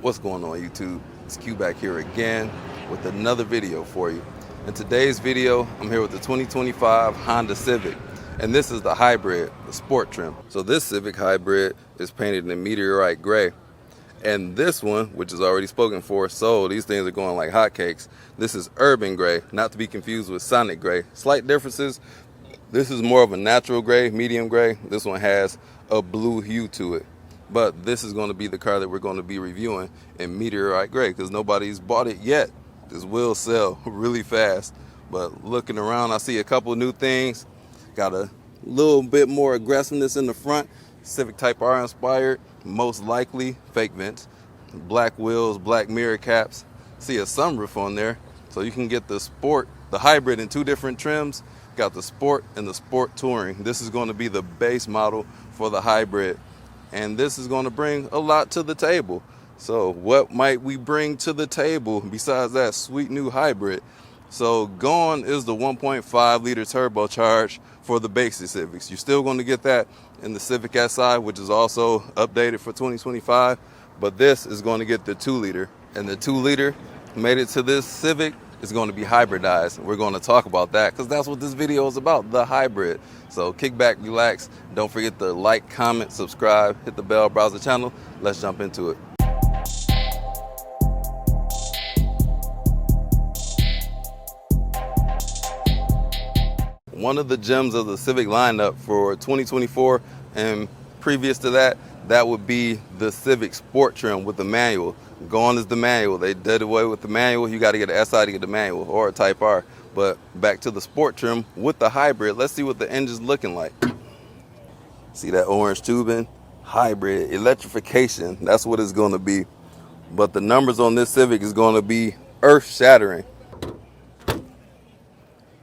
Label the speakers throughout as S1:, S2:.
S1: What's going on, YouTube? It's Q back here again with another video for you. In today's video, I'm here with the 2025 Honda Civic, and this is the hybrid, the sport trim. So this Civic Hybrid is painted in meteorite gray, and this one, which is already spoken for, sold. These things are going like hotcakes. This is urban gray, not to be confused with Sonic gray. Slight differences. This is more of a natural gray, medium gray. This one has a blue hue to it. But this is going to be the car that we're going to be reviewing in meteorite gray because nobody's bought it yet. This will sell really fast. But looking around, I see a couple new things. Got a little bit more aggressiveness in the front. Civic Type R inspired, most likely fake vents. Black wheels, black mirror caps. See a sunroof on there. So you can get the sport, the hybrid in two different trims. Got the sport and the sport touring. This is going to be the base model for the hybrid. And this is going to bring a lot to the table. So what might we bring to the table besides that sweet new hybrid? So gone is the 1.5 liter turbocharged for the basic Civics. You're still going to get that in the Civic Si, which is also updated for 2025. But this is going to get the 2 liter. And the 2 liter made it to this Civic is going to be hybridized. We're going to talk about that because that's what this video is about, the hybrid. So kick back, relax. Don't forget to like, comment, subscribe, hit the bell, browse the channel. Let's jump into it. One of the gems of the Civic lineup for 2024 and previous to that, that would be the Civic Sport trim with the manual. Gone is the manual. They did away with the manual. You got to get an SI to get the manual or a Type R. But back to the sport trim with the hybrid. Let's see what the engine's looking like. See that orange tubing? Hybrid, electrification. That's what it's going to be. But the numbers on this Civic is going to be earth-shattering.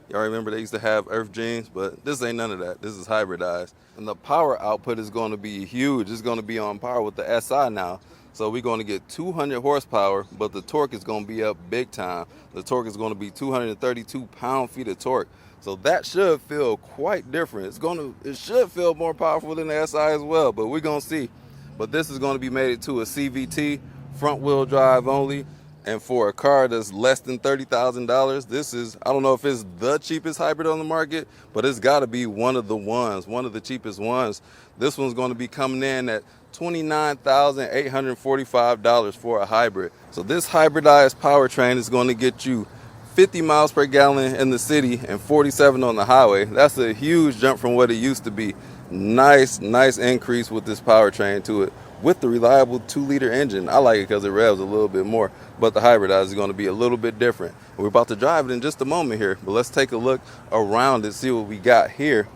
S1: Y'all remember they used to have earth jeans, but this ain't none of that. This is hybridized. And the power output is going to be huge. It's going to be on par with the SI now. So we're going to get 200 horsepower, but the torque is going to be up big time. The torque is going to be 232 pound-feet of torque. So that should feel quite different. It should feel more powerful than the SI as well, but we're going to see. But this is going to be made to a CVT, front-wheel drive only. And for a car that's less than $30,000, this is, I don't know if it's the cheapest hybrid on the market, but it's got to be one of the cheapest ones. This one's going to be coming in at $29,845 for a hybrid. So this hybridized powertrain is going to get you 50 miles per gallon in the city and 47 on the highway. That's a huge jump from what it used to be. Nice increase with this powertrain to it. With the reliable 2 liter engine. I like it because it revs a little bit more, but the hybridized is going to be a little bit different. We're about to drive it in just a moment here, but let's take a look around and see what we got here.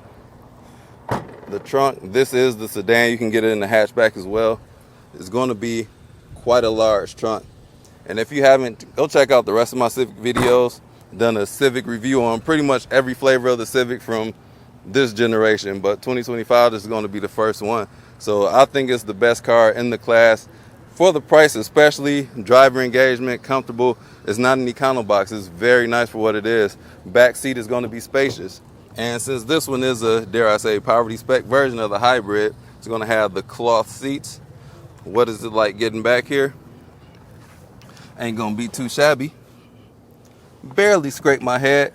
S1: The trunk, this is the sedan. You can get it in the hatchback as well. It's going to be quite a large trunk. And if you haven't, go check out the rest of my Civic videos. Done a Civic review on pretty much every flavor of the Civic from this generation, but 2025 this is going to be the first one. So I think it's the best car in the class for the price, especially driver engagement, comfortable. It's not an econo box. It's very nice for what it is. Back seat is going to be spacious. And since this one is a, dare I say, poverty spec version of the hybrid, it's going to have the cloth seats. What is it like getting back here? Ain't going to be too shabby. Barely scrape my head.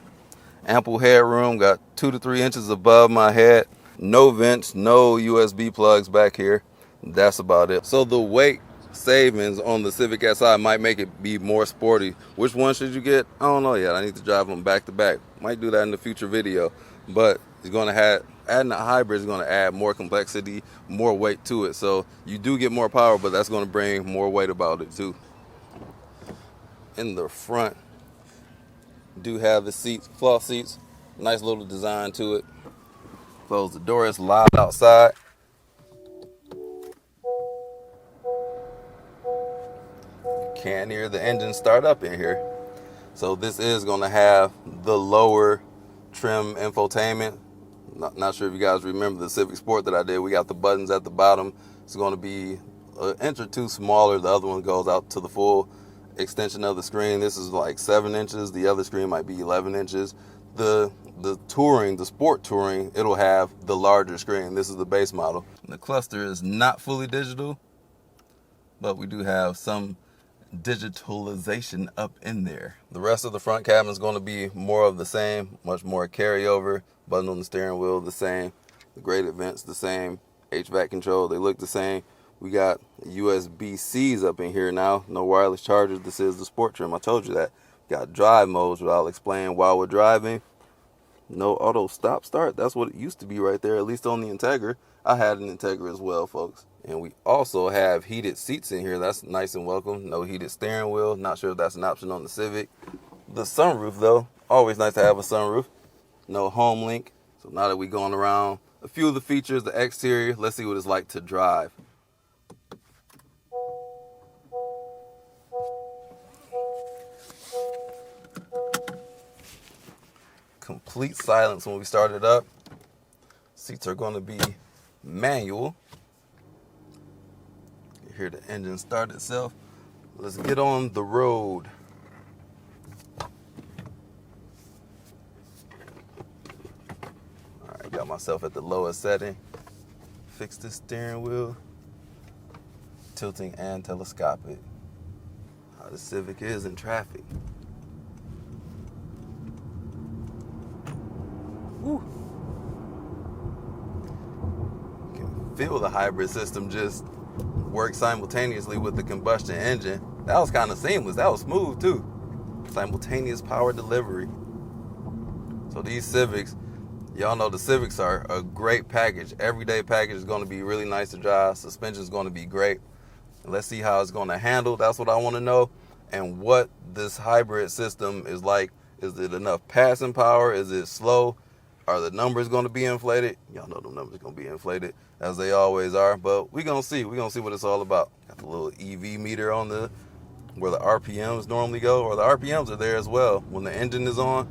S1: Ample headroom, got 2 to 3 inches above my head. No vents, no USB plugs back here. That's about it. So the weight savings on the Civic Si might make it be more sporty. Which one should you get? I don't know yet. I need to drive them back to back. Might do that in the future video. But it's going to have, adding a hybrid is going to add more complexity, more weight to it. So you do get more power, but that's going to bring more weight about it too. In the front, do have the seats, cloth seats. Nice little design to it. Close the door, it's loud outside. Can't hear the engine start up in here. So this is going to have the lower trim infotainment. Not sure if you guys remember the Civic Sport that I did. We got the buttons at the bottom. It's going to be an inch or two smaller. The other one goes out to the full extension of the screen. This is like 7 inches. The other screen might be 11 inches. The touring, the sport touring, it'll have the larger screen. This is the base model. The cluster is not fully digital. but we do have some digitalization up in there. The rest of the front cabin is going to be more of the same, much more carryover. Button on the steering wheel the same, the grade vents the same, HVAC control, they look the same. We got USB-Cs up in here now, no wireless chargers. This is the sport trim, I told you that. Got drive modes, which I'll explain while we're driving. No auto stop start, that's what it used to be right there, at least on the Integra. I had an Integra as well, folks. And we also have heated seats in here. That's nice and welcome. No heated steering wheel. Not sure if that's an option on the Civic. The sunroof, though, always nice to have a sunroof. No home link. So now that we're going around a few of the features, the exterior, let's see what it's like to drive. Complete silence when we start it up. Seats are going to be manual. You hear the engine start itself. Let's get on the road. All right, got myself at the lowest setting. Fix the steering wheel. Tilting and telescopic. How the Civic is in traffic. Woo. You can feel the hybrid system just work simultaneously with the combustion engine. That was kind of seamless. That was smooth too. Simultaneous power delivery. So these Civics, y'all know the Civics are a great package. Everyday package is going to be really nice to drive. Suspension is going to be great. And let's see how it's going to handle. That's what I want to know. And what this hybrid system is like. Is it enough passing power? Is it slow? Are the numbers going to be inflated? Y'all know the numbers are going to be inflated, as they always are. But we're going to see. We're going to see what it's all about. Got the little EV meter on the where the RPMs normally go. Or the RPMs are there as well. When the engine is on,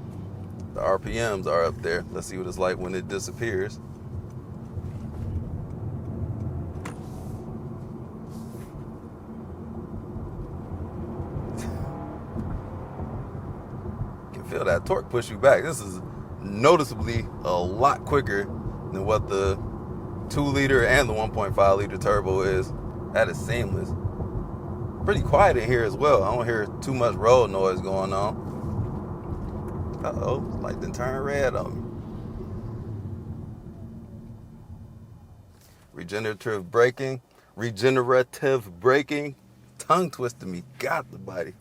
S1: the RPMs are up there. Let's see what it's like when it disappears. You can feel that torque push you back. This is noticeably a lot quicker than what the 2-liter and the 1.5-liter turbo is. That is seamless. Pretty quiet in here as well. I don't hear too much road noise going on. Uh-oh, light done turned red on me. Regenerative braking. Tongue twisted me. Got the body.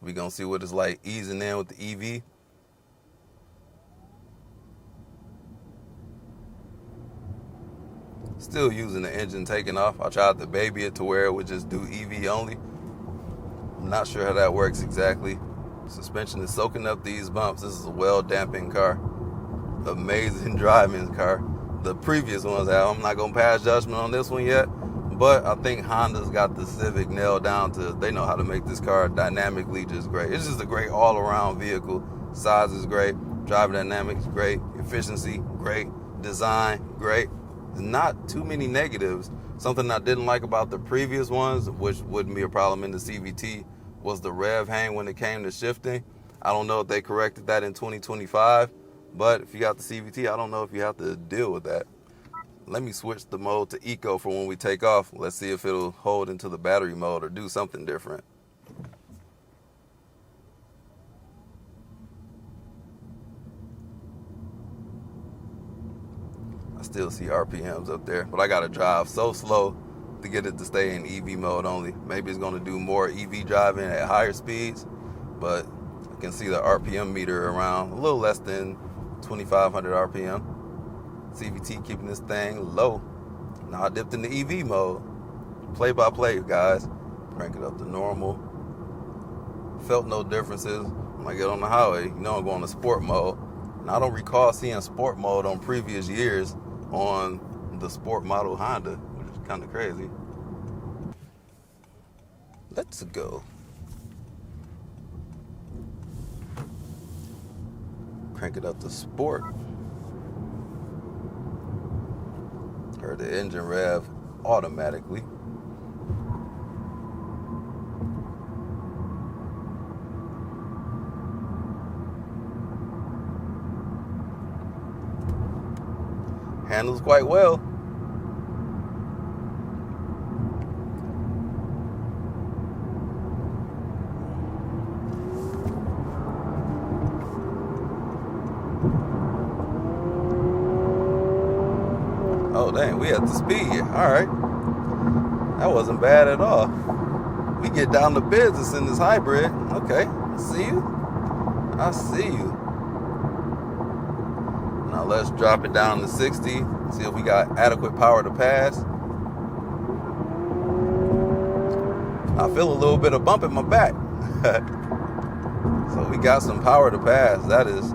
S1: We gonna see what it's like easing in with the EV. Still using the engine taking off. I tried to baby it to where it would just do EV only. I'm not sure how that works exactly. Suspension is soaking up these bumps. This is a well-dampened car. Amazing driving car. The previous ones have. I'm not going to pass judgment on this one yet, but I think Honda's got the Civic nailed down to, they know how to make this car dynamically just great. It's just a great all-around vehicle. Size is great. Driving dynamics, great. Efficiency, great. Design, great. Not too many negatives. Something I didn't like about the previous ones, which wouldn't be a problem in the CVT, was the rev hang when it came to shifting. I don't know if they corrected that in 2025, but if you got the CVT, I don't know if you have to deal with that. Let me switch the mode to eco for when we take off. Let's see if it'll hold into the battery mode or do something different. I still see RPMs up there, but I gotta drive so slow to get it to stay in EV mode only. Maybe it's gonna do more EV driving at higher speeds, but I can see the RPM meter around a little less than 2,500 RPM. CVT keeping this thing low. Now I dipped into EV mode. Play by play, guys. Crank it up to normal. Felt no differences when I get on the highway. You know I'm going to sport mode. And I don't recall seeing sport mode on previous years on the sport model Honda, which is kind of crazy. Let's go. Crank it up to sport. Heard the engine rev automatically. Handles quite well. dang, we at the speed. All right. That wasn't bad at all. We get down to business in this hybrid. Okay, I see you. I see you. Now let's drop it down to 60. See if we got adequate power to pass. I feel a little bit of bump in my back. So we got some power to pass. That is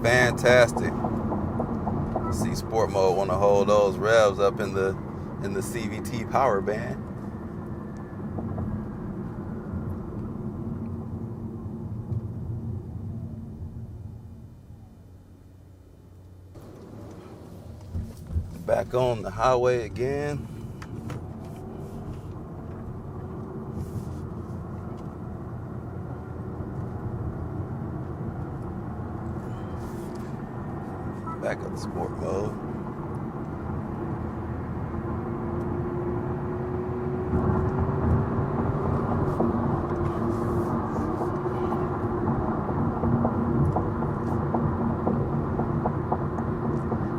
S1: fantastic. See, sport mode want to hold those revs up in the CVT power band. Back on the highway again. Back up to sport mode.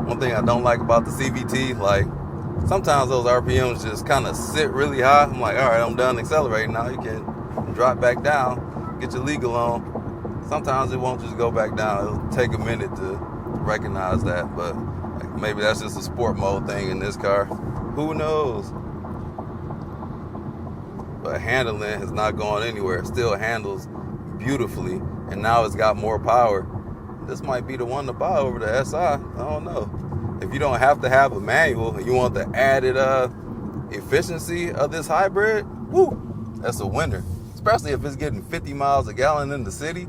S1: One thing I don't like about the CVT, like sometimes those RPMs just kind of sit really high. I'm like, all right, I'm done accelerating now. You can drop back down, get your legal on. Sometimes it won't just go back down. It'll take a minute to recognize that, but like, maybe that's just a sport mode thing in this car. Who knows? But handling has not gone anywhere. It still handles beautifully, and now it's got more power. This might be the one to buy over the SI. I don't know. If you don't have to have a manual and you want the added efficiency of this hybrid, woo, that's a winner. Especially if it's getting 50 miles a gallon in the city.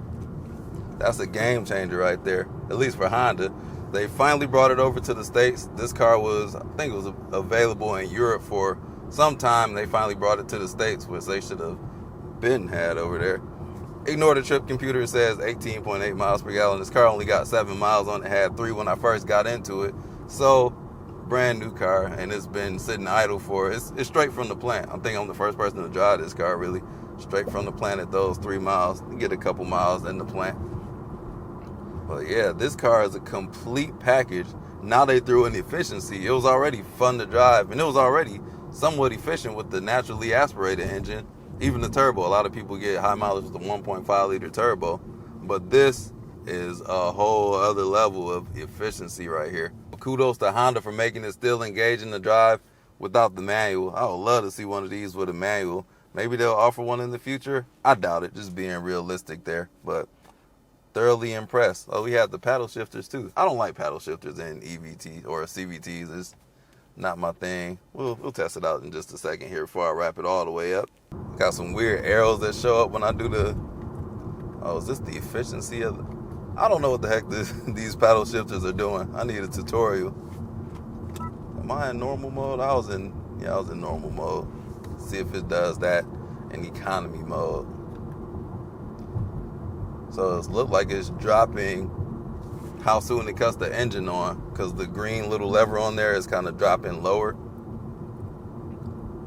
S1: That's a game changer right there, at least for Honda. They finally brought it over to the States. This car was, I think it was available in Europe for some time. They finally brought it to the States, which they should have been had over there. Ignore the trip computer. It says 18.8 miles per gallon. This car only got 7 miles on it. Had 3 when I first got into it. So, brand new car, and it's been sitting idle for, it's straight from the plant. I think I'm the first person to drive this car, really. Straight from the plant at those 3 miles. You get a couple miles in the plant. But yeah, this car is a complete package. Now they threw in efficiency. It was already fun to drive, and it was already somewhat efficient with the naturally aspirated engine. Even the turbo. A lot of people get high mileage with the 1.5 liter turbo, but this is a whole other level of efficiency right here. Kudos to Honda for making it still engaging to drive without the manual. I would love to see one of these with a manual. Maybe they'll offer one in the future. I doubt it, just being realistic there, but thoroughly impressed. Oh, we have the paddle shifters too. I don't like paddle shifters in EVT or CVTs. It's not my thing. We'll test it out in just a second here before I wrap it all the way up. Got some weird arrows that show up when I do the, oh, is this the efficiency of the, I don't know what the heck these paddle shifters are doing. I need a tutorial. Am I in normal mode? I was in normal mode. See if it does that in economy mode. So it looks like it's dropping how soon it cuts the engine on, because the green little lever on there is kind of dropping lower.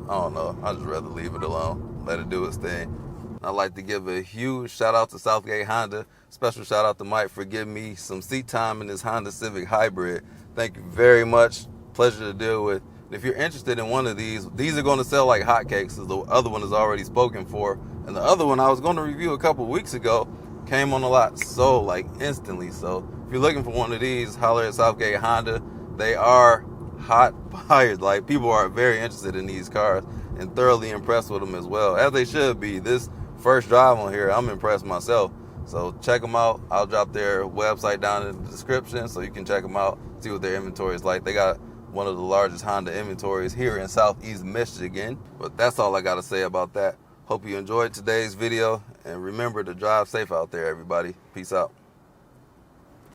S1: I don't know. I'd just rather leave it alone. Let it do its thing. I'd like to give a huge shout out to Southgate Honda. Special shout out to Mike for giving me some seat time in this Honda Civic Hybrid. Thank you very much. Pleasure to deal with. If you're interested in one of these are going to sell like hotcakes. The other one is already spoken for. And the other one I was going to review a couple weeks ago came on the lot so like instantly. So if you're looking for one of these, holler at Southgate Honda. They are hot buyers. Like, people are very interested in these cars and thoroughly impressed with them as well, as they should be. This first drive on here, I'm impressed myself. So check them out. I'll drop their website down in the description so you can check them out, see what their inventory is like. They got one of the largest Honda inventories here in Southeast Michigan. But that's all I got to say about that. Hope you enjoyed today's video, and remember to drive safe out there, everybody. Peace out.